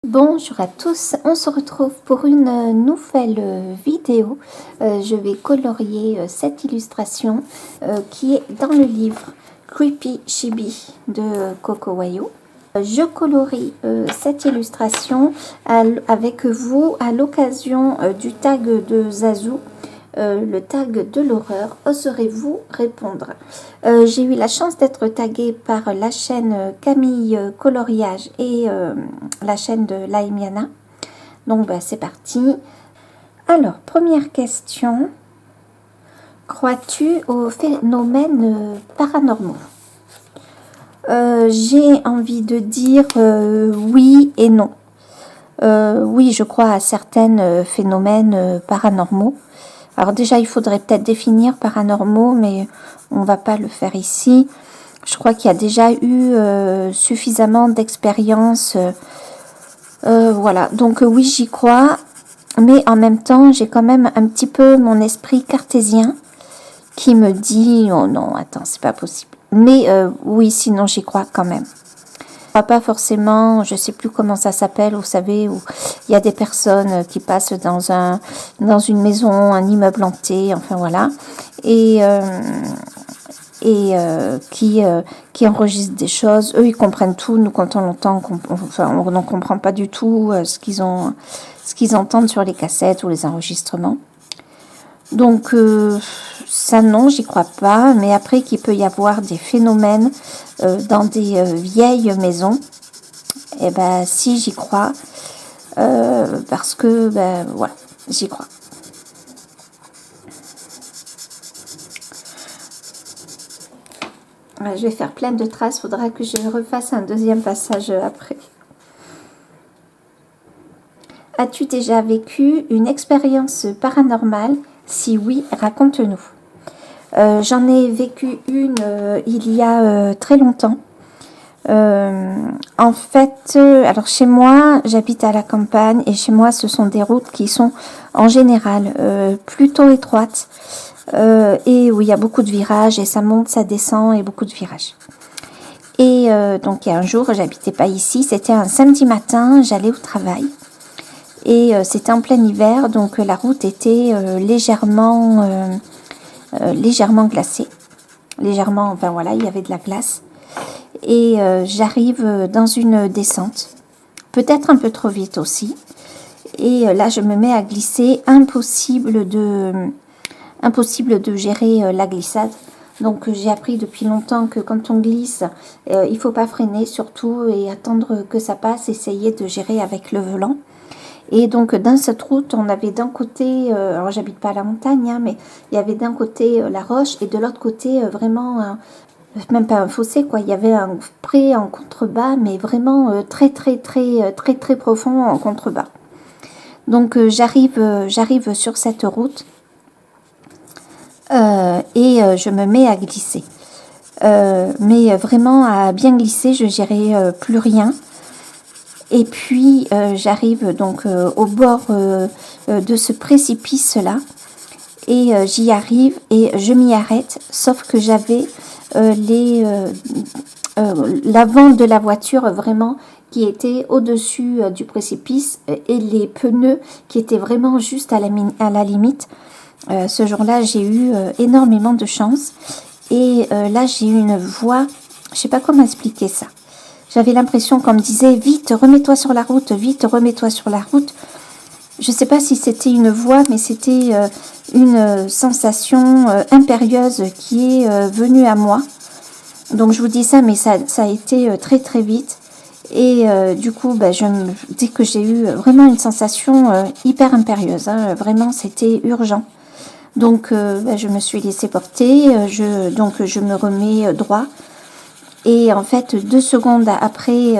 Bonjour à tous, on se retrouve pour une nouvelle vidéo. Je vais colorier cette illustration qui est dans le livre Creepy Chibi de Coco Wayou. Je colorie cette illustration avec vous à l'occasion du tag de Zazu. Le tag de l'horreur, oserez-vous répondre? J'ai eu la chance d'être taguée par la chaîne Camille Coloriage et la chaîne de Laimiana. Donc c'est parti. Alors, première question. Crois-tu aux phénomènes paranormaux? J'ai envie de dire oui et non. Oui, je crois à certains phénomènes paranormaux. Alors déjà, il faudrait peut-être définir paranormaux, mais on va pas le faire ici. Je crois qu'il y a déjà eu suffisamment d'expériences. Voilà, donc oui, j'y crois. Mais en même temps, j'ai quand même un petit peu mon esprit cartésien qui me dit « Oh non, attends, c'est pas possible. » Mais oui, sinon j'y crois quand même. Pas forcément, je sais plus comment ça s'appelle, vous savez, où il y a des personnes qui passent dans une maison, un immeuble hanté, enfin voilà, et qui enregistrent des choses. Eux, ils comprennent tout. Nous, quand on l'entend, on n'en comprend pas du tout ce qu'ils entendent sur les cassettes ou les enregistrements. Donc, ça non, j'y crois pas. Mais après, qu'il peut y avoir des phénomènes dans des vieilles maisons, eh ben, si, j'y crois. Parce que, ben, voilà, j'y crois. Je vais faire plein de traces. Il faudra que je refasse un deuxième passage après. As-tu déjà vécu une expérience paranormale? Si oui, raconte-nous. J'en ai vécu une il y a très longtemps. En fait, alors chez moi, j'habite à la campagne et chez moi, ce sont des routes qui sont en général plutôt étroites et où il y a beaucoup de virages et ça monte, ça descend et beaucoup de virages. Et donc, il y a un jour, j'habitais pas ici, c'était un samedi matin, j'allais au travail. Et c'était en plein hiver, donc la route était légèrement glacée. Légèrement, enfin voilà, il y avait de la glace. Et j'arrive dans une descente, peut-être un peu trop vite aussi. Et là, je me mets à glisser, impossible de gérer la glissade. Donc j'ai appris depuis longtemps que quand on glisse, il faut pas freiner surtout et attendre que ça passe, essayer de gérer avec le volant. Et donc, dans cette route, on avait d'un côté, alors j'habite pas à la montagne, hein, mais il y avait d'un côté la roche et de l'autre côté vraiment, même pas un fossé, quoi. Il y avait un pré en contrebas, mais vraiment très profond en contrebas. Donc, j'arrive sur cette route et je me mets à glisser. Mais vraiment à bien glisser, je gérais plus rien. Et puis, j'arrive donc au bord de ce précipice-là. Et j'y arrive et je m'y arrête. Sauf que j'avais l'avant de la voiture vraiment qui était au-dessus du précipice et les pneus qui étaient vraiment juste à la limite. Ce jour-là, j'ai eu énormément de chance. Et là, j'ai eu une voix, je ne sais pas comment expliquer ça. J'avais l'impression qu'on me disait « Vite, remets-toi sur la route, vite, remets-toi sur la route ». Je ne sais pas si c'était une voix, mais c'était une sensation impérieuse qui est venue à moi. Donc je vous dis ça, mais ça a été très vite. Et du coup, dès que j'ai eu vraiment une sensation hyper impérieuse, hein, vraiment c'était urgent. Donc je me suis laissée porter, donc je me remets droit. Et en fait, 2 secondes après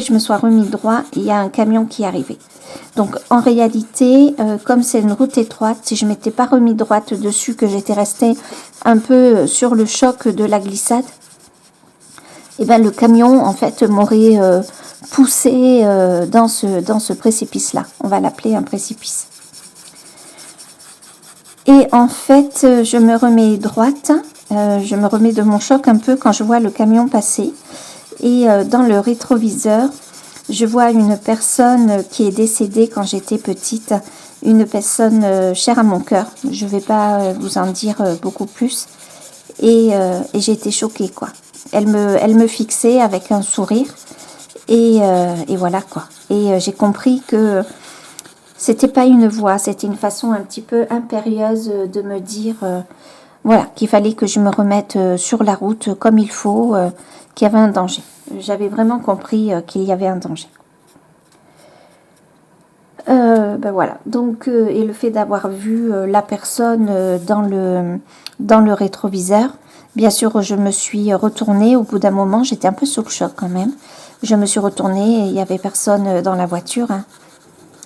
je me sois remis droit, il y a un camion qui est arrivé. Donc, en réalité, comme c'est une route étroite, si je m'étais pas remis droite dessus, que j'étais restée un peu sur le choc de la glissade, et ben le camion, en fait, m'aurait poussé dans ce précipice-là. On va l'appeler un précipice. Et en fait, je me remets droite. Je me remets de mon choc un peu quand je vois le camion passer. Et dans le rétroviseur, Je vois une personne qui est décédée quand j'étais petite, une personne chère à mon cœur. Je ne vais pas vous en dire beaucoup plus. Et j'ai été choquée, quoi. Elle me fixait avec un sourire. Et voilà, quoi. Et j'ai compris que c'était pas une voix, c'était une façon un petit peu impérieuse de me dire, voilà, qu'il fallait que je me remette sur la route comme il faut, qu'il y avait un danger. J'avais vraiment compris qu'il y avait un danger. Ben voilà, donc, et le fait d'avoir vu la personne dans le rétroviseur, bien sûr, je me suis retournée au bout d'un moment, j'étais un peu sous le choc quand même. Je me suis retournée et il n'y avait personne dans la voiture, hein.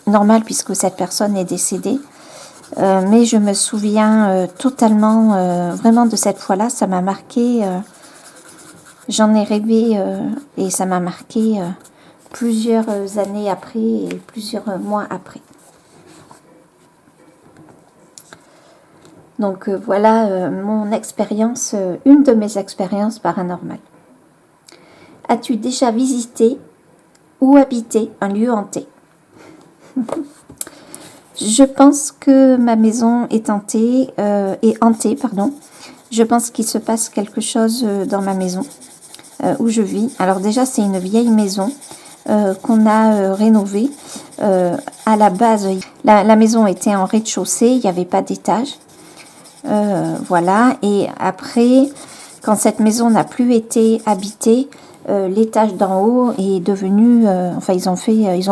Normal puisque cette personne est décédée. Mais je me souviens totalement, vraiment de cette fois-là, ça m'a marqué, j'en ai rêvé et ça m'a marqué plusieurs années après et plusieurs mois après. Donc voilà mon expérience, une de mes expériences paranormales. As-tu déjà visité ou habité un lieu hanté? Je pense que ma maison est hantée, pardon. Je pense qu'il se passe quelque chose dans ma maison où je vis. Alors déjà, c'est une vieille maison qu'on a rénovée. À la base, la maison était en rez-de-chaussée, il n'y avait pas d'étage. Voilà, et après, quand cette maison n'a plus été habitée, l'étage d'en haut est devenu, enfin ils ont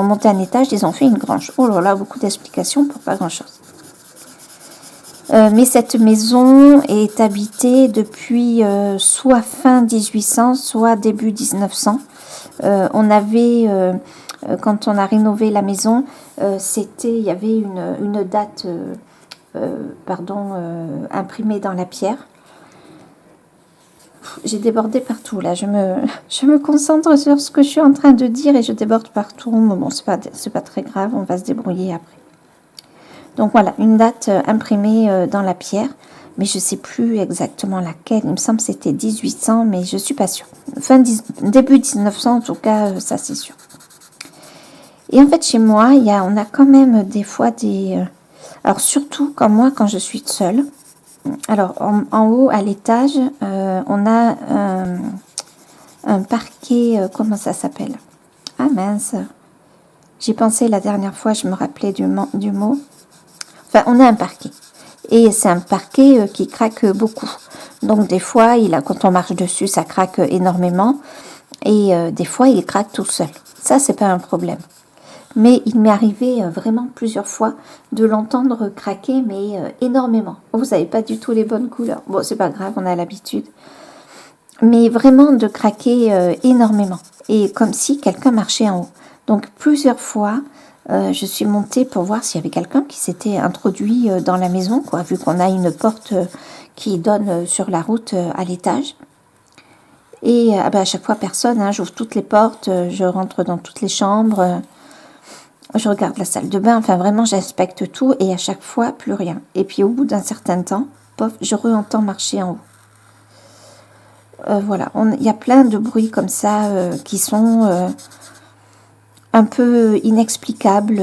monté un étage, ils ont fait une grange. Oh là là, beaucoup d'explications pour pas grand chose. Mais cette maison est habitée depuis soit fin 1800, soit début 1900. On avait, quand on a rénové la maison, il y avait une date, imprimée dans la pierre. J'ai débordé partout là, je me concentre sur ce que je suis en train de dire et je déborde partout, mais bon, c'est pas très grave, on va se débrouiller après. Donc voilà, une date imprimée dans la pierre, mais je sais plus exactement laquelle, il me semble que c'était 1800, mais je suis pas sûre. Début 1900 en tout cas, ça c'est sûr. Et en fait chez moi, on a quand même des fois des... alors surtout quand je suis seule. Alors, en haut, à l'étage, on a un parquet, comment ça s'appelle? Ah mince, j'ai pensé la dernière fois, je me rappelais du mot. Enfin, on a un parquet. Et c'est un parquet qui craque beaucoup. Donc, des fois, quand on marche dessus, ça craque énormément. Et des fois, il craque tout seul. Ça, c'est pas un problème. Mais il m'est arrivé vraiment plusieurs fois de l'entendre craquer, mais énormément. Vous n'avez pas du tout les bonnes couleurs. Bon, c'est pas grave, on a l'habitude. Mais vraiment de craquer énormément. Et comme si quelqu'un marchait en haut. Donc plusieurs fois, je suis montée pour voir s'il y avait quelqu'un qui s'était introduit dans la maison, quoi, vu qu'on a une porte qui donne sur la route à l'étage. Et à chaque fois, personne, hein, j'ouvre toutes les portes, je rentre dans toutes les chambres. Je regarde la salle de bain, enfin vraiment j'inspecte tout et à chaque fois plus rien. Et puis au bout d'un certain temps, pof, je re-entends marcher en haut. Voilà, il y a plein de bruits comme ça qui sont un peu inexplicables.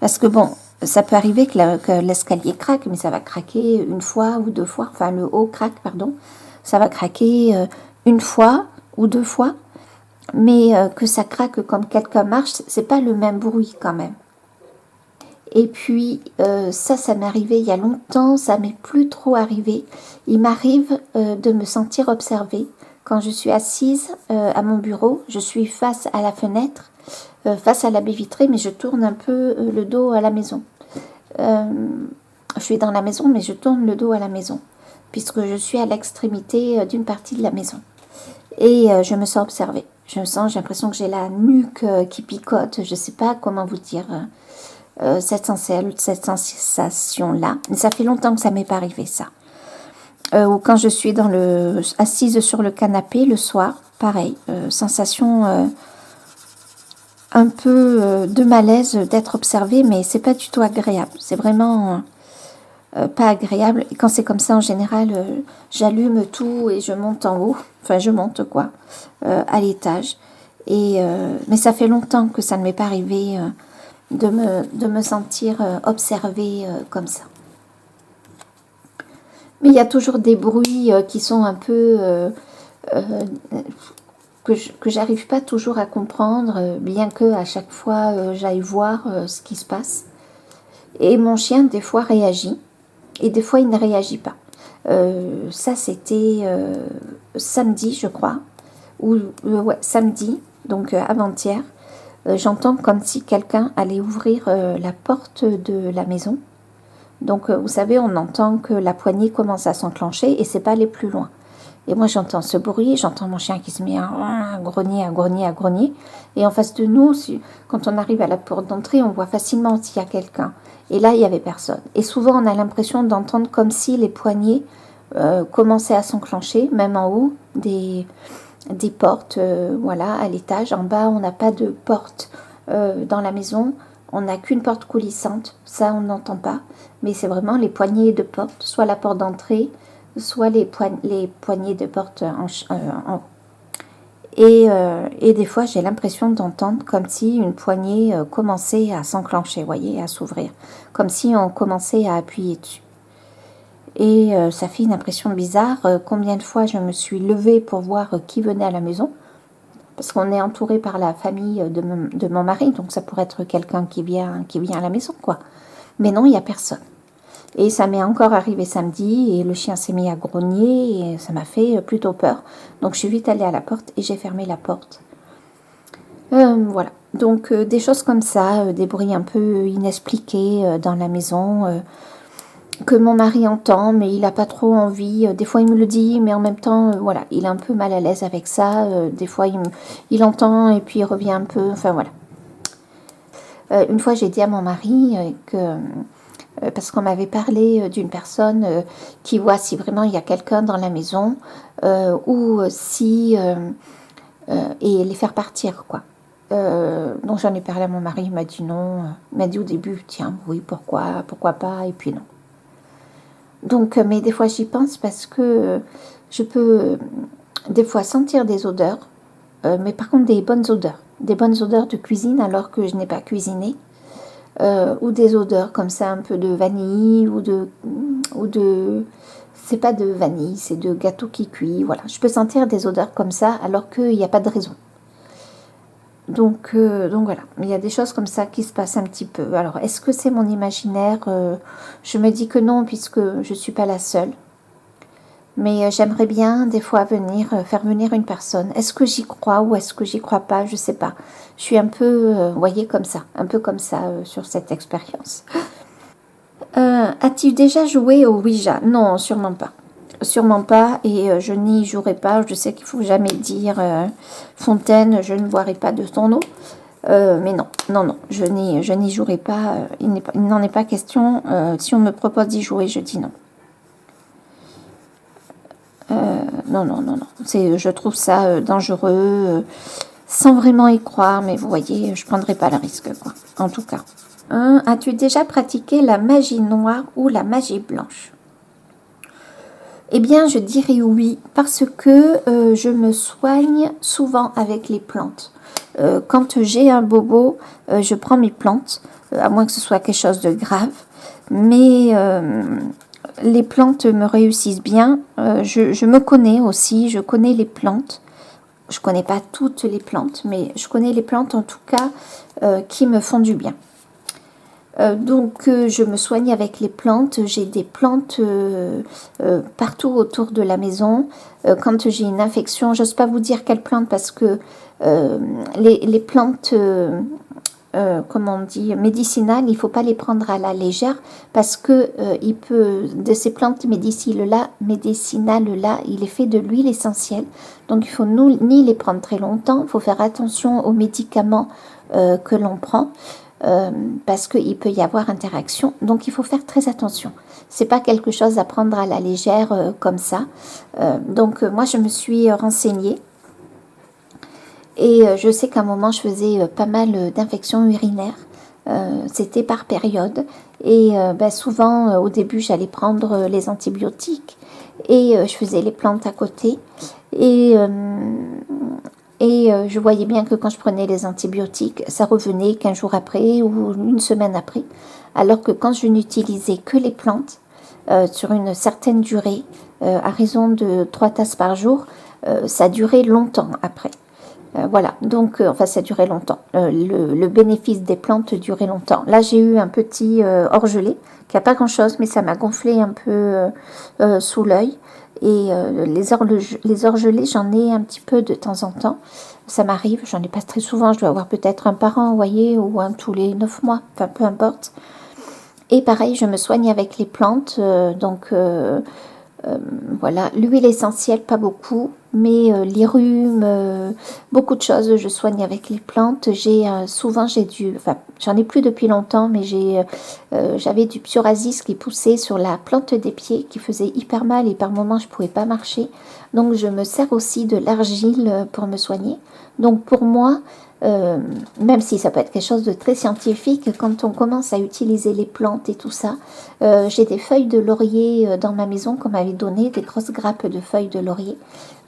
Parce que bon, ça peut arriver que l'escalier craque, mais ça va craquer une fois ou deux fois. Enfin le haut craque, pardon. Ça va craquer une fois ou deux fois. Mais que ça craque comme quelqu'un marche, c'est pas le même bruit quand même. Et puis ça m'est arrivé il y a longtemps, ça m'est plus trop arrivé. Il m'arrive de me sentir observée quand je suis assise à mon bureau. Je suis face à la fenêtre, face à la baie vitrée, mais je tourne un peu le dos à la maison. Je suis dans la maison, mais je tourne le dos à la maison, puisque je suis à l'extrémité d'une partie de la maison. Et je me sens observée. J'ai l'impression que j'ai la nuque qui picote. Je ne sais pas comment vous dire cette sensation-là. Mais ça fait longtemps que ça m'est pas arrivé, ça. Ou quand je suis assise sur le canapé le soir, pareil. Sensation un peu de malaise d'être observée, mais c'est pas du tout agréable. C'est vraiment pas agréable. Et quand c'est comme ça, en général, j'allume tout et je monte en haut. Enfin, je monte quoi, à l'étage. Mais ça fait longtemps que ça ne m'est pas arrivé de me sentir observée comme ça. Mais il y a toujours des bruits qui sont un peu... que j'arrive pas toujours à comprendre, bien que à chaque fois j'aille voir ce qui se passe. Et mon chien, des fois, réagit, et des fois, il ne réagit pas. Ça, c'était samedi, je crois, ou ouais, samedi, donc avant-hier. J'entends comme si quelqu'un allait ouvrir la porte de la maison. Donc, vous savez, on entend que la poignée commence à s'enclencher et c'est pas aller plus loin. Et moi, j'entends ce bruit, j'entends mon chien qui se met à grogner, à grogner, à grogner. Et en face de nous, quand on arrive à la porte d'entrée, on voit facilement s'il y a quelqu'un. Et là, il n'y avait personne. Et souvent, on a l'impression d'entendre comme si les poignées commençaient à s'enclencher, même en haut des portes, voilà, à l'étage. En bas, on n'a pas de porte dans la maison. On n'a qu'une porte coulissante. Ça, on n'entend pas. Mais c'est vraiment les poignées de porte, soit la porte d'entrée, soit les poignées de porte et des fois j'ai l'impression d'entendre comme si une poignée commençait à s'enclencher, voyez, à s'ouvrir, comme si on commençait à appuyer dessus. Et ça fait une impression bizarre. Combien de fois je me suis levée pour voir qui venait à la maison, parce qu'on est entouré par la famille de mon mari, donc ça pourrait être quelqu'un qui vient à la maison, quoi. Mais non, il n'y a personne. Et ça m'est encore arrivé samedi et le chien s'est mis à grogner et ça m'a fait plutôt peur. Donc je suis vite allée à la porte et j'ai fermé la porte. Voilà. Donc des choses comme ça, des bruits un peu inexpliqués dans la maison que mon mari entend, mais il n'a pas trop envie. Des fois il me le dit, mais en même temps, voilà, il est un peu mal à l'aise avec ça. Des fois il entend et puis il revient un peu. Enfin voilà. Une fois j'ai dit à mon mari que... parce qu'on m'avait parlé d'une personne qui voit si vraiment il y a quelqu'un dans la maison ou si... et les faire partir, quoi. Donc j'en ai parlé à mon mari, il m'a dit non. Il m'a dit au début, tiens, oui, pourquoi pas, et puis non. Donc, mais des fois j'y pense parce que je peux des fois sentir des odeurs, mais par contre des bonnes odeurs de cuisine alors que je n'ai pas cuisiné. Ou des odeurs comme ça, un peu de vanille ou de c'est pas de vanille, c'est de gâteau qui cuit, voilà. Je peux sentir des odeurs comme ça alors qu'il n'y a pas de raison. Donc voilà, il y a des choses comme ça qui se passent un petit peu. Alors, est-ce que c'est mon imaginaire? Je me dis que non, puisque je ne suis pas la seule. Mais j'aimerais bien des fois faire venir une personne. Est-ce que j'y crois ou est-ce que j'y crois pas? Je sais pas. Je suis un peu, vous voyez, comme ça, un peu comme ça sur cette expérience. As-tu déjà joué au Ouija? Non, sûrement pas. Sûrement pas, et je n'y jouerai pas. Je sais qu'il faut jamais dire Fontaine, je ne boirai pas de ton eau. Mais non, je n'y jouerai pas. Il n'en est pas question. Si on me propose d'y jouer, je dis non. Non. Je trouve ça dangereux, sans vraiment y croire, mais vous voyez, je ne prendrai pas le risque, quoi, en tout cas. As-tu déjà pratiqué la magie noire ou la magie blanche? Eh bien, je dirais oui, parce que je me soigne souvent avec les plantes. Quand j'ai un bobo, je prends mes plantes, à moins que ce soit quelque chose de grave, mais les plantes me réussissent bien. Je me connais aussi, je connais les plantes. Je ne connais pas toutes les plantes, mais je connais les plantes en tout cas qui me font du bien. Donc je me soigne avec les plantes. J'ai des plantes partout autour de la maison. Quand j'ai une infection, j'ose pas vous dire quelle plante parce que les plantes comment on dit, médicinales, il ne faut pas les prendre à la légère parce que de ces plantes médicinales-là, il est fait de l'huile essentielle. Donc il faut ni les prendre très longtemps, il faut faire attention aux médicaments que l'on prend. Parce qu'il peut y avoir interaction, donc il faut faire très attention. C'est pas quelque chose à prendre à la légère comme ça. Donc moi je me suis renseignée et je sais qu'à un moment je faisais pas mal d'infections urinaires. C'était par période et souvent au début j'allais prendre les antibiotiques et je faisais les plantes à côté et Et je voyais bien que quand je prenais les antibiotiques, ça revenait 15 jours après ou une semaine après. Alors que quand je n'utilisais que les plantes, sur une certaine durée, à raison de 3 tasses par jour, ça durait longtemps après. Voilà, donc enfin ça durait longtemps. Le bénéfice des plantes durait longtemps. Là j'ai eu un petit orgelet qui n'a pas grand chose, mais ça m'a gonflé un peu sous l'œil. Et les orgelets, j'en ai un petit peu de temps en temps. Ça m'arrive, j'en ai pas très souvent, je dois avoir peut-être un par an, vous voyez, ou un tous les 9 mois, enfin peu importe. Et pareil, je me soigne avec les plantes, voilà, l'huile essentielle, pas beaucoup, mais les rhumes, beaucoup de choses, je soigne avec les plantes. Souvent, enfin, j'en ai plus depuis longtemps, mais j'avais du psoriasis qui poussait sur la plante des pieds, qui faisait hyper mal et par moments, je pouvais pas marcher. Donc, je me sers aussi de l'argile pour me soigner. Donc, pour moi, même si ça peut être quelque chose de très scientifique, quand on commence à utiliser les plantes et tout ça, j'ai des feuilles de laurier dans ma maison qu'on m'avait donné, des grosses grappes de feuilles de laurier.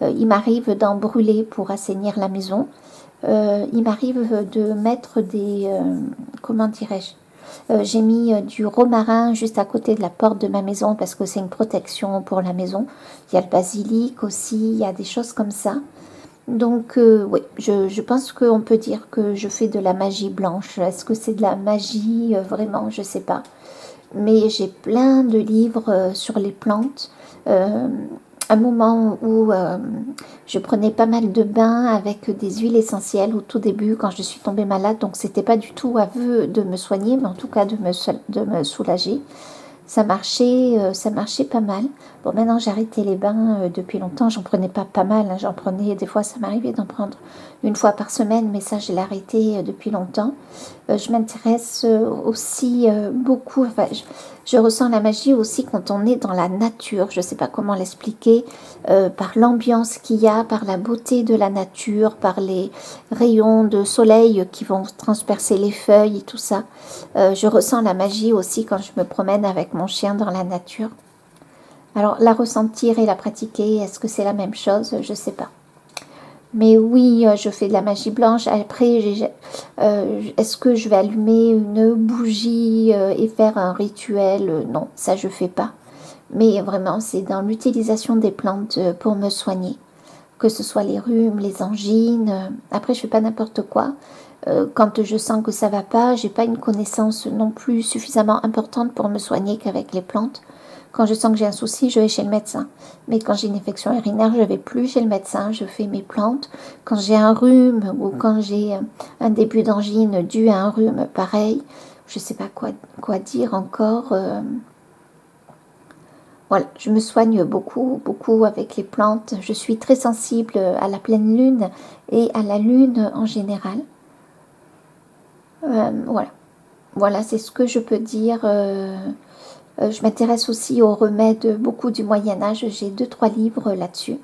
Il m'arrive d'en brûler pour assainir la maison. Il m'arrive de mettre comment dirais-je, j'ai mis du romarin juste à côté de la porte de ma maison parce que c'est une protection pour la maison. Il y a le basilic aussi, il y a des choses comme ça. Donc oui, je pense qu'on peut dire que je fais de la magie blanche. Est-ce que c'est de la magie vraiment? Je ne sais pas. Mais j'ai plein de livres sur les plantes. Un moment où je prenais pas mal de bains avec des huiles essentielles au tout début quand je suis tombée malade. Donc c'était pas du tout à vue de me soigner, mais en tout cas de me soulager. Ça marchait pas mal. Bon, maintenant j'ai arrêté les bains depuis longtemps. J'en prenais pas mal, hein. J'en prenais, des fois ça m'arrivait d'en prendre une fois par semaine, mais ça je l'ai arrêté depuis longtemps. Je m'intéresse aussi beaucoup, enfin je ressens la magie aussi quand on est dans la nature. Je ne sais pas comment l'expliquer, par l'ambiance qu'il y a, par la beauté de la nature, par les rayons de soleil qui vont transpercer les feuilles et tout ça. Je ressens la magie aussi quand je me promène avec mon chien dans la nature. Alors, la ressentir et la pratiquer, est-ce que c'est la même chose? Je ne sais pas. Mais oui, je fais de la magie blanche. Après, est-ce que je vais allumer une bougie et faire un rituel? Non, ça je fais pas. Mais vraiment, c'est dans l'utilisation des plantes pour me soigner. Que ce soit les rhumes, les angines. Après, je fais pas n'importe quoi. Quand je sens que ça va pas, j'ai pas une connaissance non plus suffisamment importante pour me soigner qu'avec les plantes. Quand je sens que j'ai un souci, je vais chez le médecin. Mais quand j'ai une infection urinaire, je vais plus chez le médecin, je fais mes plantes. Quand j'ai un rhume ou quand j'ai un début d'angine dû à un rhume, pareil. Je sais pas quoi dire encore. Voilà, je me soigne beaucoup, beaucoup avec les plantes. Je suis très sensible à la pleine lune et à la lune en général. Voilà. Voilà, c'est ce que je peux dire. Je m'intéresse aussi aux remèdes beaucoup du Moyen-Âge. J'ai 2-3 livres là-dessus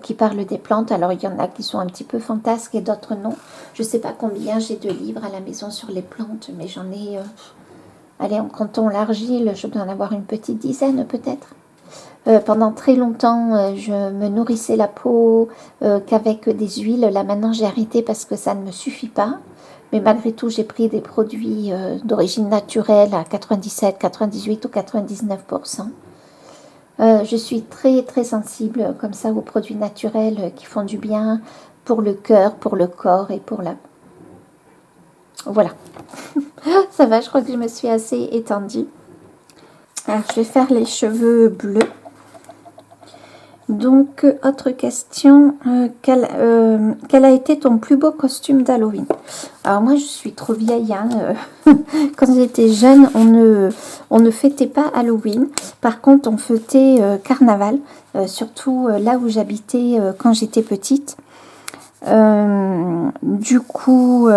qui parlent des plantes. Alors, il y en a qui sont un petit peu fantasques et d'autres non. Je ne sais pas combien j'ai de livres à la maison sur les plantes, mais j'en ai... allez, en comptant l'argile, je dois en avoir une petite dizaine peut-être. Pendant très longtemps, je me nourrissais la peau qu'avec des huiles. Là, maintenant, j'ai arrêté parce que ça ne me suffit pas. Mais malgré tout, j'ai pris des produits d'origine naturelle à 97, 98 ou 99%. Je suis très, très sensible comme ça aux produits naturels qui font du bien pour le cœur, pour le corps et pour la... Voilà. Ça va, je crois que je me suis assez étendue. Alors, je vais faire les cheveux bleus. Donc, autre question, quel a été ton plus beau costume d'Halloween? Alors moi, je suis trop vieille, hein, quand j'étais jeune, on ne fêtait pas Halloween. Par contre, on fêtait Carnaval, surtout là où j'habitais quand j'étais petite. Du coup,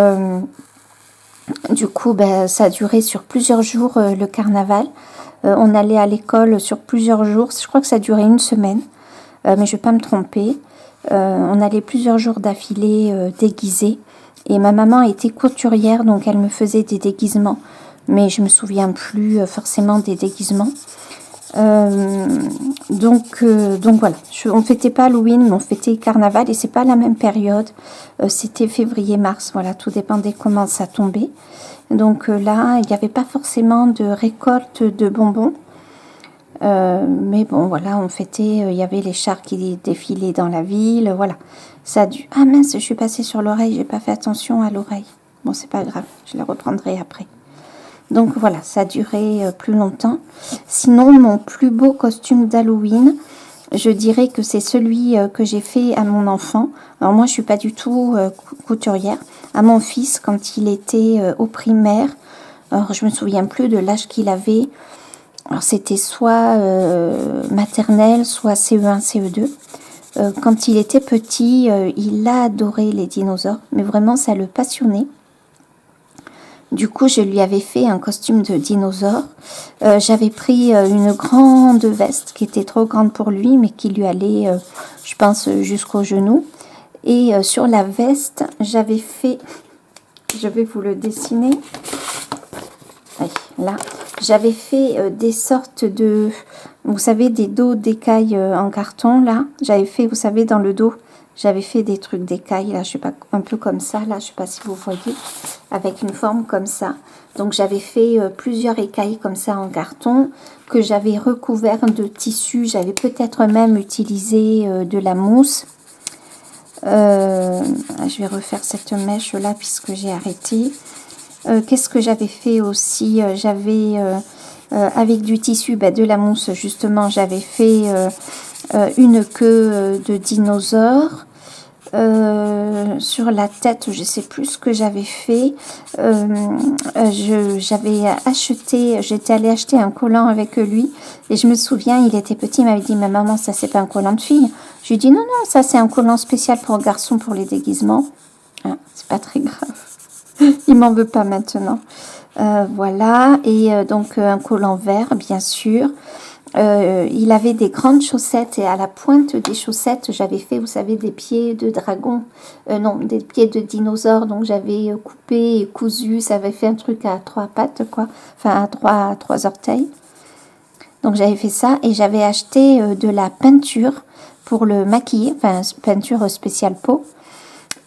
ben, ça a duré sur plusieurs jours, le Carnaval. On allait à l'école sur plusieurs jours. Je crois que ça a duré une semaine. Mais je ne vais pas me tromper. On allait plusieurs jours d'affilée déguisés. Et ma maman était couturière, donc elle me faisait des déguisements. Mais je ne me souviens plus forcément des déguisements. Donc voilà, on fêtait pas Halloween, mais on fêtait Carnaval et c'est pas la même période. C'était février-mars, voilà, tout dépendait comment ça tombait. Donc là, il n'y avait pas forcément de récolte de bonbons. Mais bon, voilà, on fêtait, il y avait les chars qui défilaient dans la ville, voilà. Ça a dû... Ah mince, je suis passée sur l'oreille, j'ai pas fait attention à l'oreille. Bon, c'est pas grave, je la reprendrai après. Donc voilà, ça a duré plus longtemps. Sinon, mon plus beau costume d'Halloween, je dirais que c'est celui que j'ai fait à mon enfant. Alors moi, je suis pas du tout couturière. À mon fils, quand il était au primaire, alors je me souviens plus de l'âge qu'il avait. Alors c'était soit maternelle, soit CE1, CE2. Quand il était petit, il a adoré les dinosaures, mais vraiment ça le passionnait. Du coup, je lui avais fait un costume de dinosaure. J'avais pris une grande veste qui était trop grande pour lui, mais qui lui allait, je pense, jusqu'au genou. Et sur la veste, j'avais fait, je vais vous le dessiner. Allez, là, j'avais fait des sortes de, vous savez, des dos d'écailles en carton, là. J'avais fait, vous savez, dans le dos, j'avais fait des trucs d'écailles, là, je sais pas, un peu comme ça, là, je sais pas si vous voyez, avec une forme comme ça. Donc, j'avais fait plusieurs écailles comme ça en carton, que j'avais recouvert de tissu. J'avais peut-être même utilisé de la mousse. Je vais refaire cette mèche-là, puisque j'ai arrêté. Qu'est-ce que j'avais fait aussi? J'avais, avec du tissu, de la mousse, justement, j'avais fait une queue de dinosaure. Sur la tête, je sais plus ce que j'avais fait. J'avais acheté, j'étais allée acheter un collant avec lui et je me souviens, il était petit, il m'avait dit, mais maman, ça c'est pas un collant de fille. Je lui ai dit, non, non, ça c'est un collant spécial pour garçons pour les déguisements. Ah, c'est pas très grave. Il m'en veut pas maintenant. Voilà, et donc un collant vert, bien sûr. Il avait des grandes chaussettes et à la pointe des chaussettes, j'avais fait, vous savez, des pieds de dragon, non, des pieds de dinosaure. Donc j'avais coupé et cousu, ça avait fait un truc à 3 pattes, quoi, enfin à trois orteils. Donc j'avais fait ça et j'avais acheté de la peinture pour le maquiller, enfin peinture spéciale peau.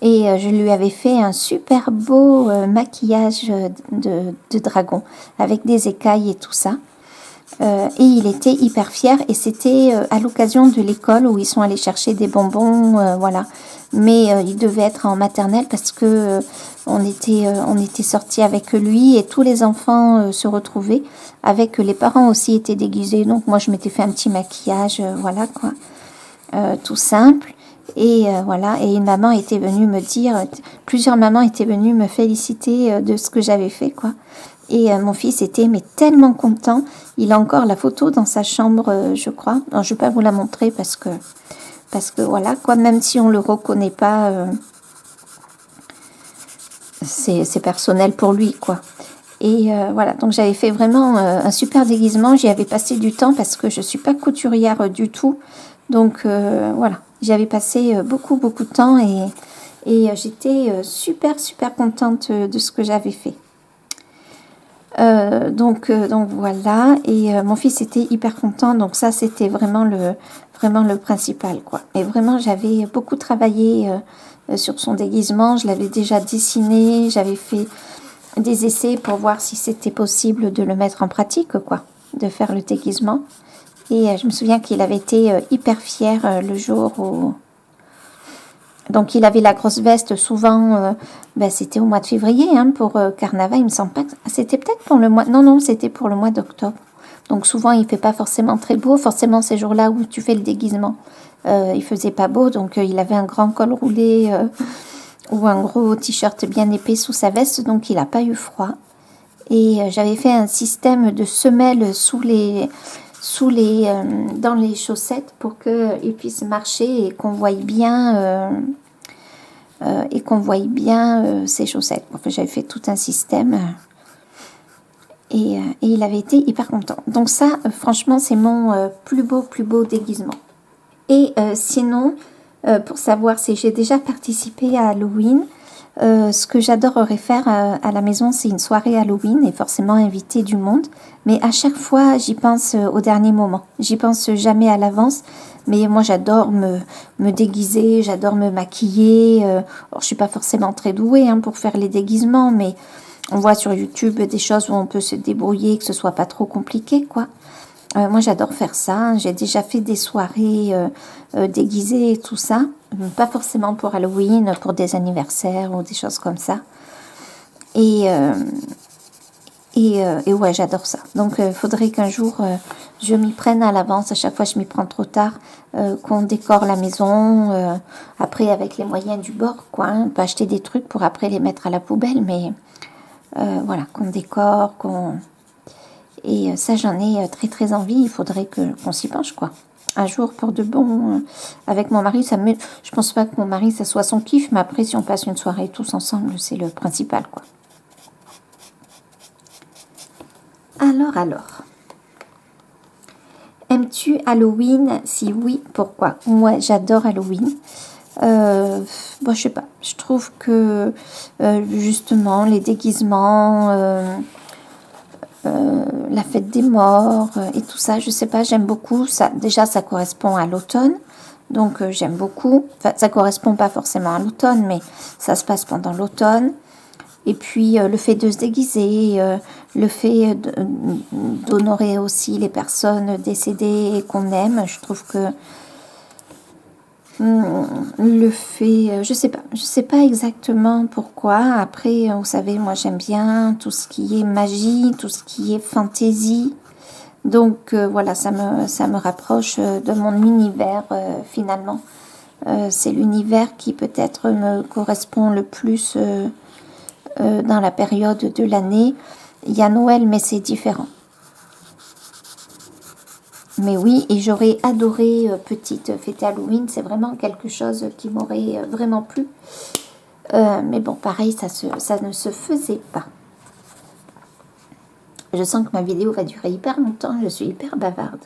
Et je lui avais fait un super beau maquillage de dragon avec des écailles et tout ça. Et il était hyper fier et c'était à l'occasion de l'école où ils sont allés chercher des bonbons, voilà. Mais il devait être en maternelle parce que on était sortis avec lui et tous les enfants se retrouvaient avec les parents aussi étaient déguisés. Donc moi je m'étais fait un petit maquillage, voilà quoi, tout simple. Et voilà, et une maman était venue me dire, plusieurs mamans étaient venues me féliciter de ce que j'avais fait, quoi. Et mon fils était mais tellement content. Il a encore la photo dans sa chambre, je crois. Non, je ne vais pas vous la montrer parce que voilà, quoi, même si on ne le reconnaît pas, c'est personnel pour lui, quoi. Et voilà, donc j'avais fait vraiment un super déguisement. J'y avais passé du temps parce que je ne suis pas couturière du tout. Donc voilà, j'avais passé beaucoup de temps et j'étais super contente de ce que j'avais fait. Donc voilà, et mon fils était hyper content, donc ça c'était vraiment le principal, quoi. Et vraiment j'avais beaucoup travaillé sur son déguisement, je l'avais déjà dessiné, j'avais fait des essais pour voir si c'était possible de le mettre en pratique, quoi, de faire le déguisement. Et je me souviens qu'il avait été hyper fier le jour où... Donc il avait la grosse veste souvent, c'était au mois de février, hein, pour Carnaval, il me semble pas que... C'était peut-être pour le mois... Non, c'était pour le mois d'octobre. Donc souvent il fait pas forcément très beau, forcément ces jours-là où tu fais le déguisement, il faisait pas beau, donc il avait un grand col roulé ou un gros t-shirt bien épais sous sa veste, donc il n'a pas eu froid. Et j'avais fait un système de semelles dans les chaussettes pour qu'il puisse marcher et qu'on voie bien ses chaussettes. Enfin, j'avais fait tout un système et il avait été hyper content. Donc ça, franchement, c'est mon plus beau déguisement. Et sinon, pour savoir si j'ai déjà participé à Halloween, Ce que j'adorerais faire à la maison, c'est une soirée Halloween et forcément inviter du monde. Mais à chaque fois, j'y pense au dernier moment. J'y pense jamais à l'avance. Mais moi, j'adore me déguiser, j'adore me maquiller. Alors, je suis pas forcément très douée hein, pour faire les déguisements, mais on voit sur YouTube des choses où on peut se débrouiller, que ce soit pas trop compliqué, quoi. Moi, j'adore faire ça. J'ai déjà fait des soirées déguisées et tout ça. Pas forcément pour Halloween, pour des anniversaires ou des choses comme ça. Et ouais, j'adore ça. Donc, il faudrait qu'un jour, je m'y prenne à l'avance. À chaque fois, je m'y prends trop tard. Qu'on décore la maison. Après, avec les moyens du bord, quoi. Hein. On peut acheter des trucs pour après les mettre à la poubelle. Mais voilà, qu'on décore, qu'on... Et ça, j'en ai très très envie. Il faudrait qu'on s'y penche, quoi. Un jour, pour de bon, avec mon mari, je pense pas que mon mari, ça soit son kiff, mais après, si on passe une soirée tous ensemble, c'est le principal, quoi. Alors. Aimes-tu Halloween? Si oui, pourquoi? Moi, j'adore Halloween. Bon, je sais pas. Je trouve que, justement, les déguisements... la fête des morts et tout ça, je sais pas, j'aime beaucoup. Ça, déjà, ça correspond à l'automne, donc j'aime beaucoup. Enfin, ça correspond pas forcément à l'automne, mais ça se passe pendant l'automne. Et puis, le fait de se déguiser, le fait d'honorer aussi les personnes décédées et qu'on aime, je trouve que le fait, je sais pas exactement pourquoi. Après, vous savez, moi j'aime bien tout ce qui est magie, tout ce qui est fantaisie. Donc voilà, ça me rapproche de mon univers finalement. C'est l'univers qui peut-être me correspond le plus dans la période de l'année. Il y a Noël, mais c'est différent. Mais oui, et j'aurais adoré petite fête Halloween, c'est vraiment quelque chose qui m'aurait vraiment plu. Mais bon, pareil, ça ne se faisait pas. Je sens que ma vidéo va durer hyper longtemps, je suis hyper bavarde.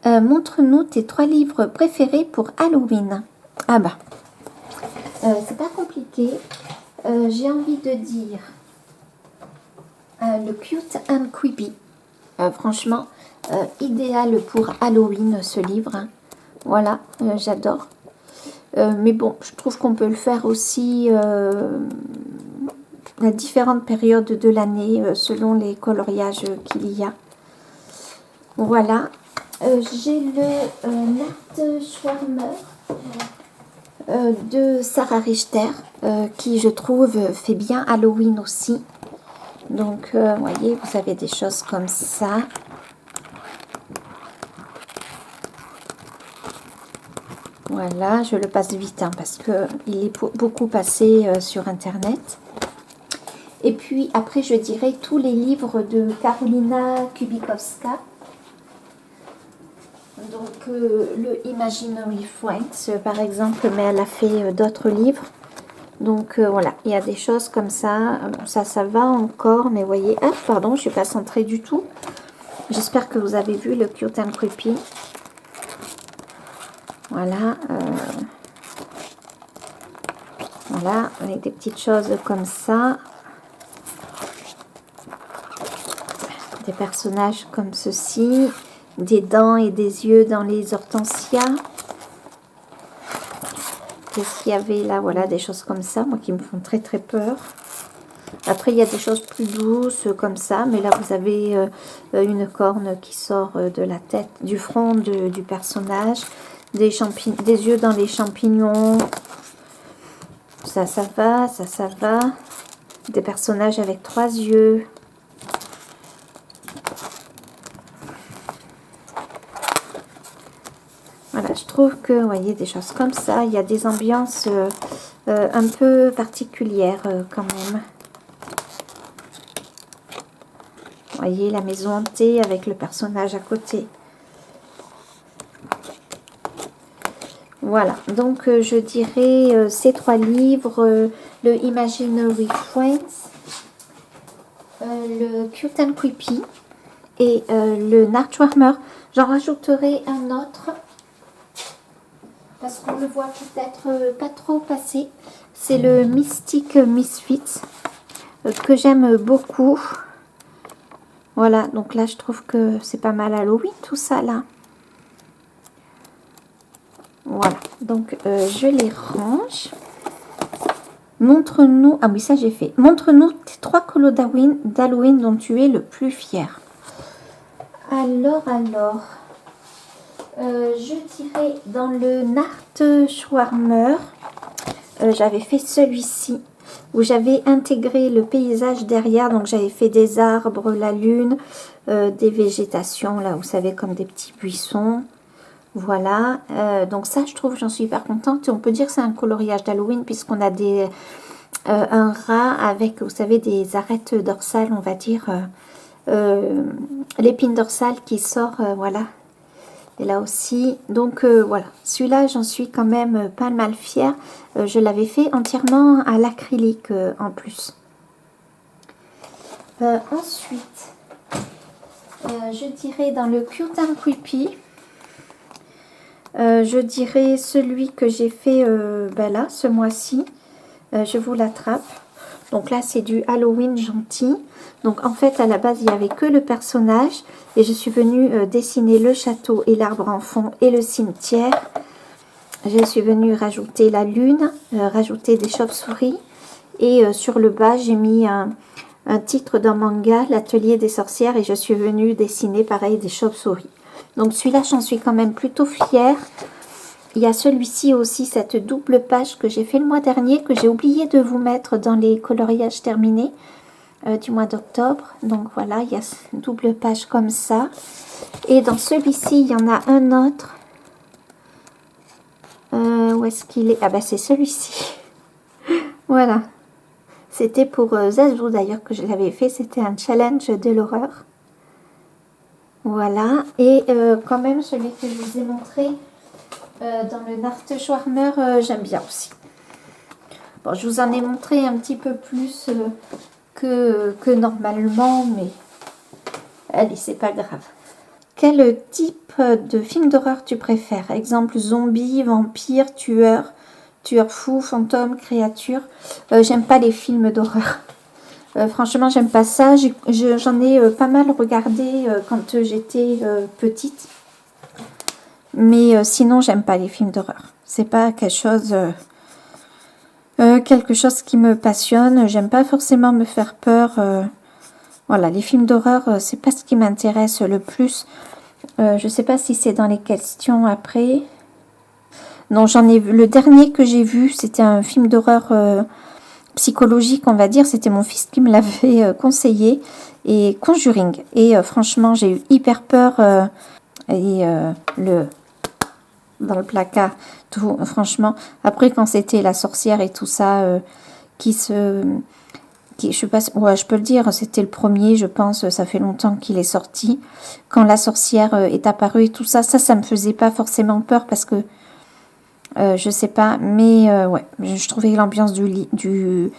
Montre-nous tes 3 livres préférés pour Halloween. Ah bah, c'est pas compliqué. J'ai envie de dire le Cute and Creepy. Franchement, idéal pour Halloween ce livre. Hein. Voilà, j'adore. Mais bon, je trouve qu'on peut le faire aussi à différentes périodes de l'année selon les coloriages qu'il y a. Voilà. J'ai le Nachtschwärmer de Sarah Richter qui, je trouve, fait bien Halloween aussi. Donc, vous voyez, vous avez des choses comme ça. Voilà, je le passe vite hein, parce qu'il est beaucoup passé sur Internet. Et puis, après, je dirais tous les livres de Karolina Kubikowska. Donc, le Imaginary Friends, par exemple, mais elle a fait d'autres livres. Donc, voilà, il y a des choses comme ça. Ça va encore, mais vous voyez... Ah, pardon, je ne suis pas centrée du tout. J'espère que vous avez vu le Cute and Creepy. Voilà. Voilà, avec des petites choses comme ça. Des personnages comme ceci. Des dents et des yeux dans les hortensias. Qu'est-ce qu'il y avait là? Voilà, des choses comme ça, moi qui me font très très peur. Après, il y a des choses plus douces comme ça, mais là, vous avez une corne qui sort de la tête, du front du personnage. Des yeux dans les champignons. Ça va, ça va. Des personnages avec 3 yeux. Voilà, je trouve que, vous voyez, des choses comme ça. Il y a des ambiances un peu particulières quand même. Vous voyez, la maison hantée avec le personnage à côté. Voilà, donc je dirais ces 3 livres, le Imaginary Friends, le Cute and Creepy et le Nachtschwärmer. J'en rajouterai un autre. parce qu'on le voit peut-être pas trop passer. C'est le Mystic Misfits que j'aime beaucoup. Voilà, donc là je trouve que c'est pas mal Halloween tout ça là. Voilà, donc je les range. Montre-nous, ah oui ça j'ai fait. Montre-nous tes 3 colos d'Halloween dont tu es le plus fier. Alors, je dirais dans le Nachtschwärmer, j'avais fait celui-ci où j'avais intégré le paysage derrière, donc j'avais fait des arbres, la lune, des végétations là, vous savez, comme des petits buissons. Voilà, donc ça je trouve, j'en suis hyper contente. Et on peut dire que c'est un coloriage d'Halloween puisqu'on a un rat avec, vous savez, des arêtes dorsales, on va dire, l'épine dorsale qui sort, voilà. Et là aussi, donc voilà, celui-là j'en suis quand même pas mal fière. Je l'avais fait entièrement à l'acrylique en plus. Ensuite, je dirais dans le Cute and Creepy, je dirais celui que j'ai fait là, ce mois-ci. Je vous l'attrape. Donc là, c'est du Halloween gentil. Donc en fait, à la base, il n'y avait que le personnage. Et je suis venue dessiner le château et l'arbre en fond et le cimetière. Je suis venue rajouter la lune, rajouter des chauves-souris. Et sur le bas, j'ai mis un titre d'un manga, l'atelier des sorcières. Et je suis venue dessiner pareil des chauves-souris. Donc celui-là, j'en suis quand même plutôt fière. Il y a celui-ci aussi, cette double page que j'ai fait le mois dernier, que j'ai oublié de vous mettre dans les coloriages terminés du mois d'octobre. Donc voilà, il y a une double page comme ça. Et dans celui-ci, il y en a un autre. Où est-ce qu'il est? Ah bah c'est celui-ci. Voilà. C'était pour Zazou d'ailleurs que je l'avais fait. C'était un challenge de l'horreur. Voilà. Et quand même, celui que je vous ai montré... dans le Nachtschwärmer, j'aime bien aussi. Bon, je vous en ai montré un petit peu plus que normalement, mais allez, c'est pas grave. Quel type de film d'horreur tu préfères? Exemple, zombie, vampire, tueur fou, fantôme, créature. J'aime pas les films d'horreur. Franchement, j'aime pas ça. J'en ai pas mal regardé quand j'étais petite. Mais sinon, j'aime pas les films d'horreur. C'est pas quelque chose qui me passionne. J'aime pas forcément me faire peur. Voilà, les films d'horreur, c'est pas ce qui m'intéresse le plus. Je sais pas si c'est dans les questions après. Non, j'en ai vu. Le dernier que j'ai vu, c'était un film d'horreur psychologique, on va dire. C'était mon fils qui me l'avait conseillé. Et Conjuring. Et franchement, j'ai eu hyper peur. Dans le placard, tout, franchement. Après, quand c'était la sorcière et tout ça, je sais pas, ouais, je peux le dire, c'était le premier, je pense, ça fait longtemps qu'il est sorti. Quand la sorcière est apparue et tout ça, ça me faisait pas forcément peur parce que, je sais pas, mais ouais, je trouvais l'ambiance du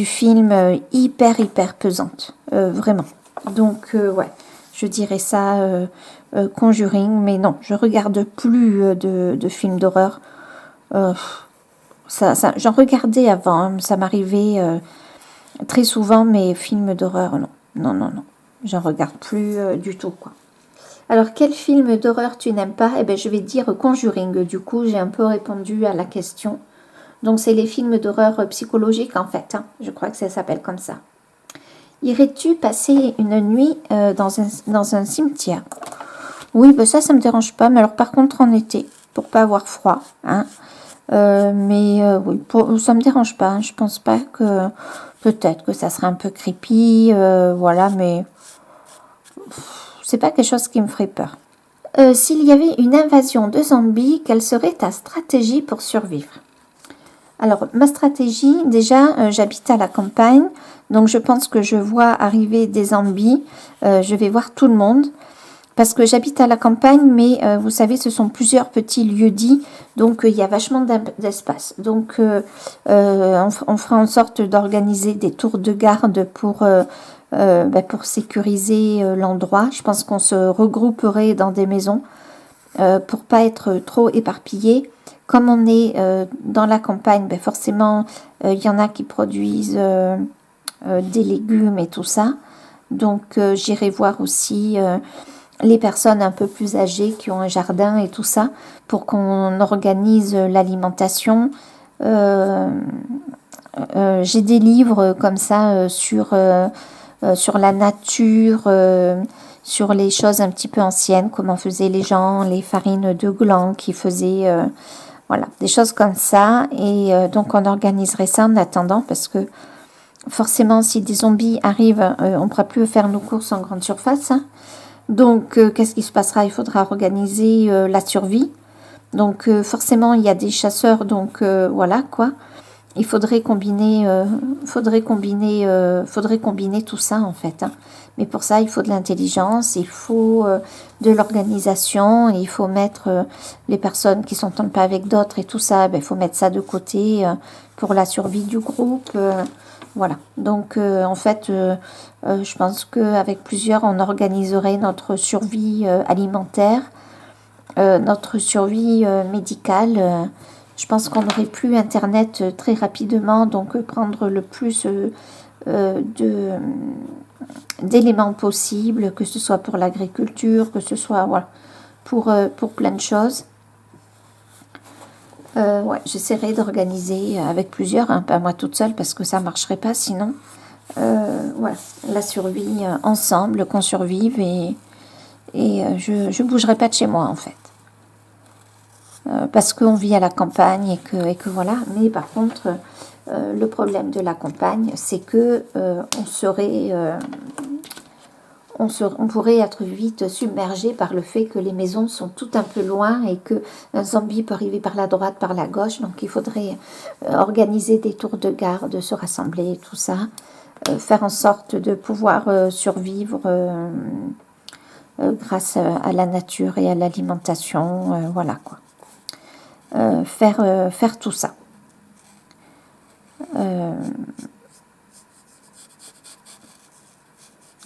film hyper pesante, vraiment. Donc, ouais, je dirais ça... Conjuring, mais non, je regarde plus de films d'horreur. J'en regardais avant, hein, ça m'arrivait très souvent, mais films d'horreur, non. J'en regarde plus du tout, quoi. Alors, quel film d'horreur tu n'aimes pas? Eh bien, je vais dire Conjuring. Du coup, j'ai un peu répondu à la question. Donc, c'est les films d'horreur psychologiques, en fait. Hein. Je crois que ça s'appelle comme ça. Irais-tu passer une nuit dans un cimetière? Oui, bah ça me dérange pas. Mais alors, par contre, en été, pour pas avoir froid, hein. Oui, ça me dérange pas. Hein. Je pense pas que... Peut-être que ça serait un peu creepy, voilà, mais... C'est pas quelque chose qui me ferait peur. S'il y avait une invasion de zombies, quelle serait ta stratégie pour survivre? Alors, ma stratégie, déjà, j'habite à la campagne. Donc, je pense que je vois arriver des zombies. Je vais voir tout le monde. Parce que j'habite à la campagne, mais vous savez, ce sont plusieurs petits lieux-dits, donc il y a vachement d'espace. Donc, on fera en sorte d'organiser des tours de garde pour sécuriser l'endroit. Je pense qu'on se regrouperait dans des maisons pour pas être trop éparpillé. Comme on est dans la campagne, ben forcément, il y en a qui produisent des légumes et tout ça. Donc, j'irai voir aussi les personnes un peu plus âgées qui ont un jardin et tout ça, pour qu'on organise l'alimentation. J'ai des livres comme ça sur la nature, sur les choses un petit peu anciennes, comment faisaient les gens, les farines de gland qui faisaient, voilà, des choses comme ça. Et donc on organiserait ça en attendant, parce que forcément si des zombies arrivent, on ne pourra plus faire nos courses en grande surface, hein. Donc qu'est-ce qui se passera? Il faudra organiser la survie. Donc forcément il y a des chasseurs, donc voilà quoi. Il faudrait combiner tout ça en fait, hein. Mais pour ça, il faut de l'intelligence, il faut de l'organisation, il faut mettre les personnes qui s'entendent pas avec d'autres et tout ça, ben, il faut mettre ça de côté pour la survie du groupe. Voilà. Donc en fait, je pense qu'avec plusieurs, on organiserait notre survie alimentaire, notre survie médicale. Je pense qu'on n'aurait plus Internet très rapidement, donc prendre le plus d'éléments possibles, que ce soit pour l'agriculture, que ce soit voilà, pour plein de choses. Ouais, j'essaierai d'organiser avec plusieurs, hein, pas moi toute seule, parce que ça ne marcherait pas sinon. Voilà, la survie ensemble, qu'on survive, et je ne bougerai pas de chez moi en fait. Parce qu'on vit à la campagne et que voilà. Mais par contre, le problème de la campagne, c'est que on pourrait être vite submergé par le fait que les maisons sont tout un peu loin et que un zombie peut arriver par la droite, par la gauche. Donc il faudrait organiser des tours de garde, se rassembler, tout ça, faire en sorte de pouvoir survivre grâce à la nature et à l'alimentation, voilà quoi. Faire tout ça.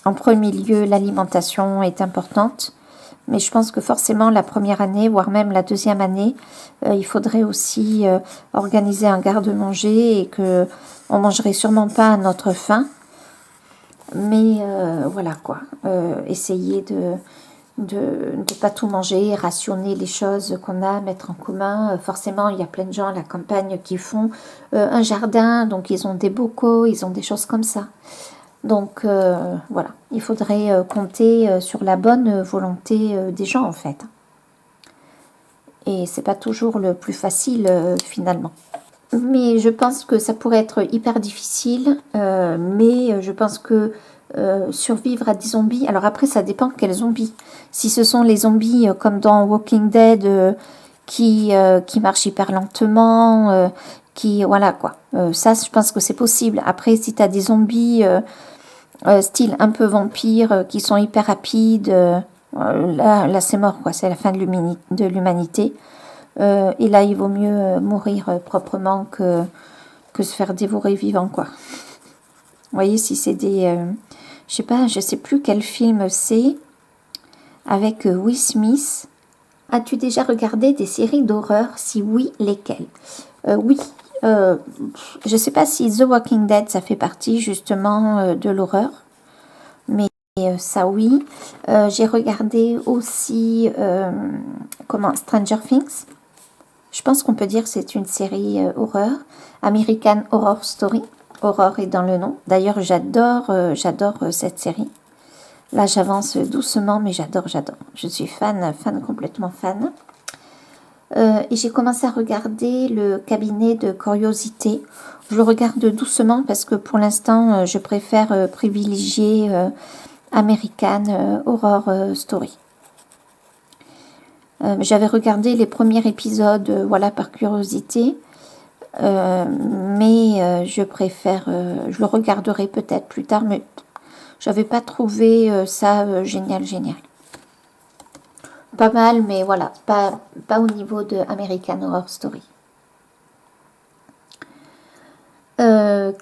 En premier lieu, l'alimentation est importante, mais je pense que forcément la première année, voire même la deuxième année, il faudrait aussi organiser un garde-manger, et que on mangerait sûrement pas à notre faim, mais voilà quoi, essayer de ne pas tout manger, rationner les choses qu'on a, mettre en commun. Forcément, il y a plein de gens à la campagne qui font un jardin, donc ils ont des bocaux, ils ont des choses comme ça. Donc voilà, il faudrait compter sur la bonne volonté des gens en fait. Et c'est pas toujours le plus facile finalement. Mais je pense que ça pourrait être hyper difficile, mais je pense que survivre à des zombies, alors après ça dépend quels zombies. Si ce sont les zombies comme dans Walking Dead qui marchent hyper lentement, voilà quoi, ça je pense que c'est possible. Après si tu as des zombies style un peu vampire qui sont hyper rapides, là c'est mort quoi, c'est la fin de l'humanité. Et là, il vaut mieux mourir proprement que se faire dévorer vivant, quoi. Vous voyez, si c'est des... je sais plus quel film c'est, avec Will Smith. As-tu déjà regardé des séries d'horreur? Si oui, lesquelles? Oui. Je sais pas si The Walking Dead, ça fait partie justement de l'horreur. Mais ça, oui. J'ai regardé aussi... Stranger Things. Je pense qu'on peut dire que c'est une série horreur, American Horror Story. Horror est dans le nom. D'ailleurs, j'adore cette série. Là, j'avance doucement, mais j'adore. Je suis fan, complètement fan. Et j'ai commencé à regarder le cabinet de curiosité. Je le regarde doucement parce que pour l'instant, je préfère privilégier American Horror Story. J'avais regardé les premiers épisodes, voilà, par curiosité, mais je préfère, je le regarderai peut-être plus tard, mais j'avais pas trouvé ça génial. Pas mal, mais voilà, pas au niveau de American Horror Story.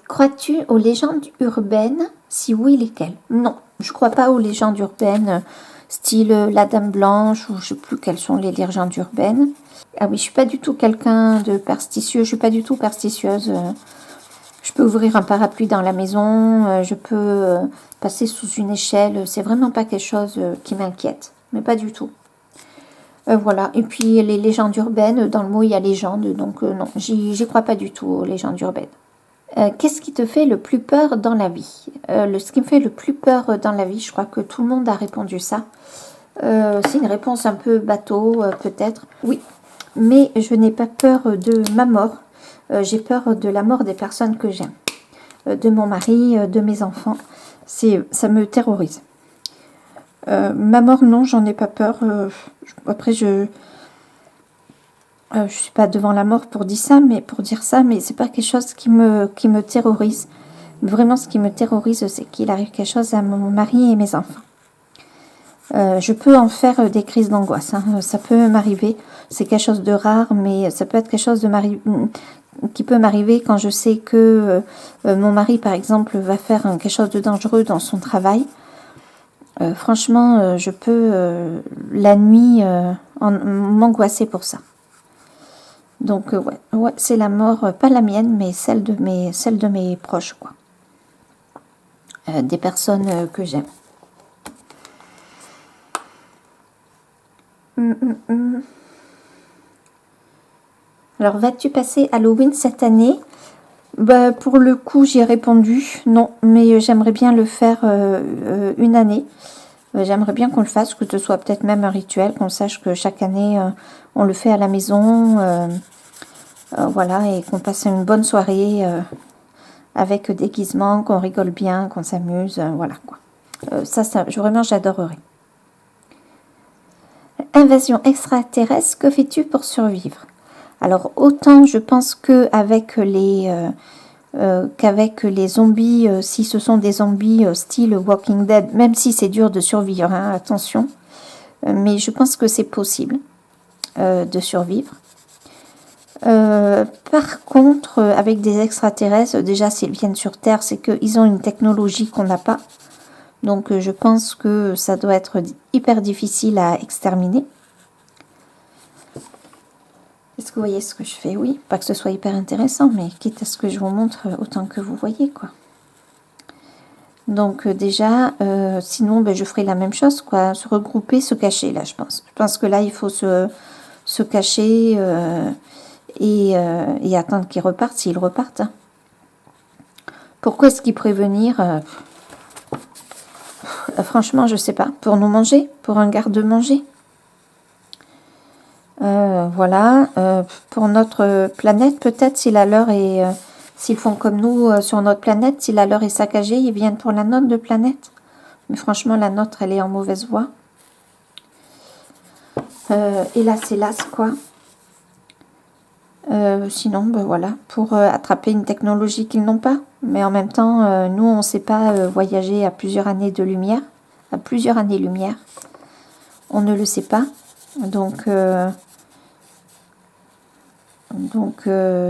Crois-tu aux légendes urbaines? Si oui, lesquelles? Non, je crois pas aux légendes urbaines. style La Dame Blanche, ou je sais plus quelles sont les légendes urbaines. Ah oui, je suis pas du tout quelqu'un de superstitieux, je suis pas du tout superstitieuse. Je peux ouvrir un parapluie dans la maison, je peux passer sous une échelle, c'est vraiment pas quelque chose qui m'inquiète, mais pas du tout. Voilà, et puis les légendes urbaines, dans le mot il y a légende, donc non, j'y crois pas du tout aux légendes urbaines. Qu'est-ce qui te fait le plus peur dans la vie? Ce qui me fait le plus peur dans la vie, je crois que tout le monde a répondu ça. C'est une réponse un peu bateau, peut-être. Oui, mais je n'ai pas peur de ma mort. J'ai peur de la mort des personnes que j'aime. De mon mari, de mes enfants. Ça me terrorise. Ma mort, non, j'en ai pas peur. Après, je suis pas devant la mort pour dire ça, mais c'est pas quelque chose qui me terrorise. Vraiment, ce qui me terrorise, c'est qu'il arrive quelque chose à mon mari et mes enfants. Je peux en faire des crises d'angoisse, hein. Ça peut m'arriver. C'est quelque chose de rare, mais ça peut être quelque chose qui peut m'arriver quand je sais que mon mari, par exemple, va faire quelque chose de dangereux dans son travail. Franchement, je peux la nuit m'angoisser pour ça. Donc ouais, c'est la mort, pas la mienne, mais celle de mes proches, quoi. Des personnes que j'aime. Alors, vas-tu passer Halloween cette année? Bah, pour le coup, j'ai répondu non, mais j'aimerais bien le faire une année. J'aimerais bien qu'on le fasse, que ce soit peut-être même un rituel, qu'on sache que chaque année, on le fait à la maison. Voilà, et qu'on passe une bonne soirée avec déguisement, qu'on rigole bien, qu'on s'amuse, voilà quoi. Vraiment, j'adorerais. Invasion extraterrestre, que fais-tu pour survivre? Alors, autant je pense qu'avec les zombies, si ce sont des zombies style Walking Dead, même si c'est dur de survivre, hein, attention, mais je pense que c'est possible de survivre. Par contre, avec des extraterrestres, déjà s'ils viennent sur Terre, c'est qu'ils ont une technologie qu'on n'a pas. Donc je pense que ça doit être hyper difficile à exterminer. Est-ce que vous voyez ce que je fais? Oui, pas que ce soit hyper intéressant, mais quitte à ce que je vous montre autant que vous voyez, quoi. Donc déjà, sinon je ferai la même chose, quoi. Se regrouper, se cacher, là, je pense. Je pense que là, il faut se cacher et attendre qu'ils repartent, s'ils repartent. Hein. Pourquoi est-ce qu'ils prévenir franchement, je sais pas. Pour nous manger? Pour un garde-manger? Voilà. Pour notre planète, peut-être, si la leur est... s'ils font comme nous sur notre planète, si la leur est saccagée, ils viennent pour la nôtre de planète. Mais franchement, la nôtre, elle est en mauvaise voie. Hélas, quoi. Sinon, voilà, pour attraper une technologie qu'ils n'ont pas. Mais en même temps, nous, on ne sait pas voyager à plusieurs années de lumière. À plusieurs années-lumière. On ne le sait pas. Donc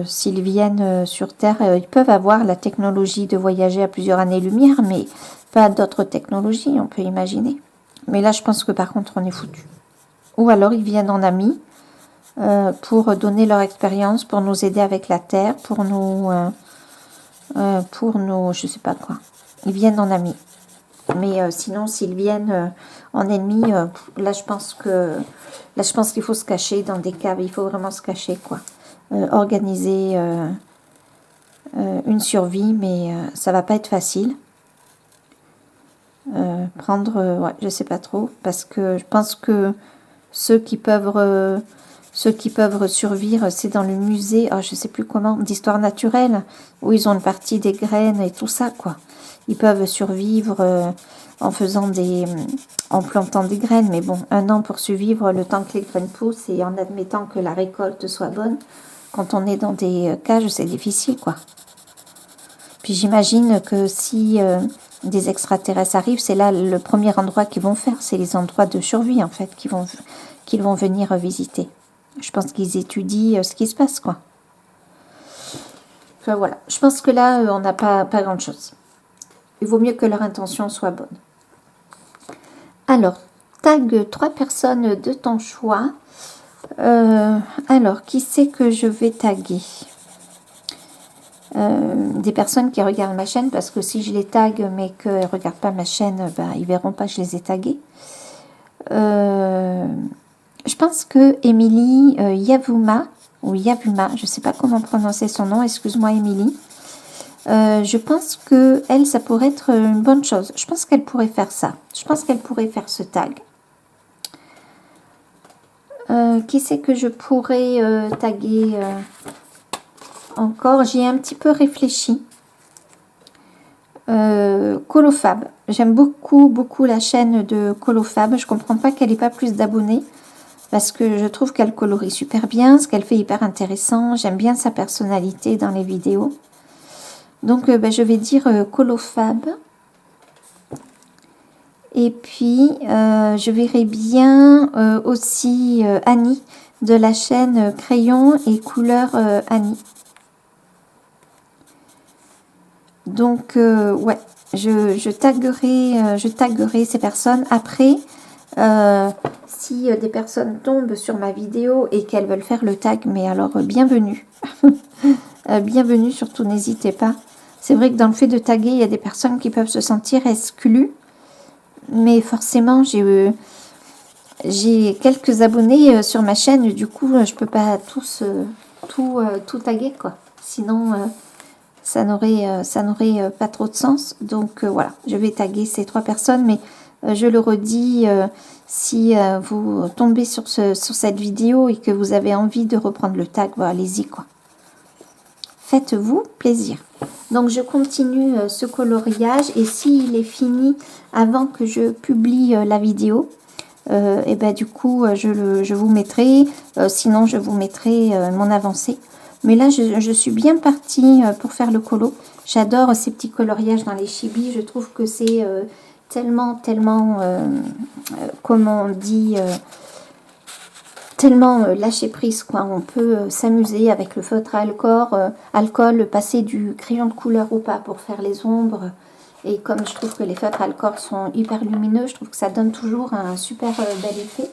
s'ils viennent sur Terre, ils peuvent avoir la technologie de voyager à plusieurs années-lumière, mais pas d'autres technologies, on peut imaginer. Mais là, je pense que par contre, on est foutu. Ou alors, ils viennent en amis pour donner leur expérience, pour nous aider avec la Terre, pour nous, je sais pas quoi. Ils viennent en amis. Mais sinon, s'ils viennent en ennemis, là, je pense qu'il faut se cacher dans des caves. Il faut vraiment se cacher, quoi. Organiser une survie, mais ça va pas être facile. Ouais, je sais pas trop, parce que je pense que ceux qui peuvent survivre, c'est dans le musée, je sais plus comment, d'histoire naturelle, où ils ont une partie des graines et tout ça, quoi. Ils peuvent survivre en plantant des graines, mais bon, 1 an pour survivre, le temps que les graines poussent et en admettant que la récolte soit bonne. Quand on est dans des cages, c'est difficile, quoi. Puis j'imagine que si des extraterrestres arrivent, c'est là le premier endroit qu'ils vont faire. C'est les endroits de survie, en fait, qu'ils vont venir visiter. Je pense qu'ils étudient ce qui se passe, quoi. Enfin, voilà. Je pense que là, on n'a pas grand-chose. Il vaut mieux que leur intention soit bonne. Alors, tag 3 personnes de ton choix. Alors, qui c'est que je vais taguer? Des personnes qui regardent ma chaîne, parce que si je les tag mais qu'elles ne regardent pas ma chaîne, ben, ils verront pas que je les ai taguées. Je pense que Émilie Yavuma, ou Yavuma, je ne sais pas comment prononcer son nom, excuse-moi Émilie. Je pense que elle, ça pourrait être une bonne chose. Je pense qu'elle pourrait faire ça. Je pense qu'elle pourrait faire ce tag. Qui c'est que je pourrais taguer encore? J'y ai un petit peu réfléchi. Colofab. J'aime beaucoup la chaîne de Colofab. Je comprends pas qu'elle n'ait pas plus d'abonnés. Parce que je trouve qu'elle colorie super bien. Ce qu'elle fait hyper intéressant. J'aime bien sa personnalité dans les vidéos. Donc ben, je vais dire Colofab. Et puis je verrai bien aussi Annie de la chaîne Crayon et Couleur Annie. Donc ouais, je taguerai ces personnes. Après, si des personnes tombent sur ma vidéo et qu'elles veulent faire le tag, mais alors bienvenue. Bienvenue, surtout n'hésitez pas. C'est vrai que dans le fait de taguer, il y a des personnes qui peuvent se sentir exclues. Mais forcément, j'ai quelques abonnés sur ma chaîne. Du coup, je peux pas tous tout taguer, quoi. Sinon, ça n'aurait pas trop de sens. Donc, voilà, je vais taguer ces 3 personnes. Mais je le redis, si vous tombez sur cette vidéo et que vous avez envie de reprendre le tag, bah, allez-y, quoi. Faites-vous plaisir. Donc, je continue ce coloriage. Et s'il est fini avant que je publie la vidéo, et ben du coup, je vous mettrai. Sinon, je vous mettrai mon avancée. Mais là, je suis bien partie pour faire le colo. J'adore ces petits coloriages dans les chibis. Je trouve que c'est tellement, comment on dit... tellement lâcher prise, quoi. On peut s'amuser avec le feutre à alcool, passer du crayon de couleur ou pas pour faire les ombres. Et comme je trouve que les feutres à alcool sont hyper lumineux, je trouve que ça donne toujours un super bel effet.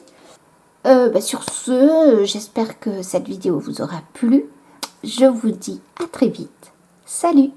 Bah, sur ce, j'espère que cette vidéo vous aura plu. Je vous dis à très vite. Salut!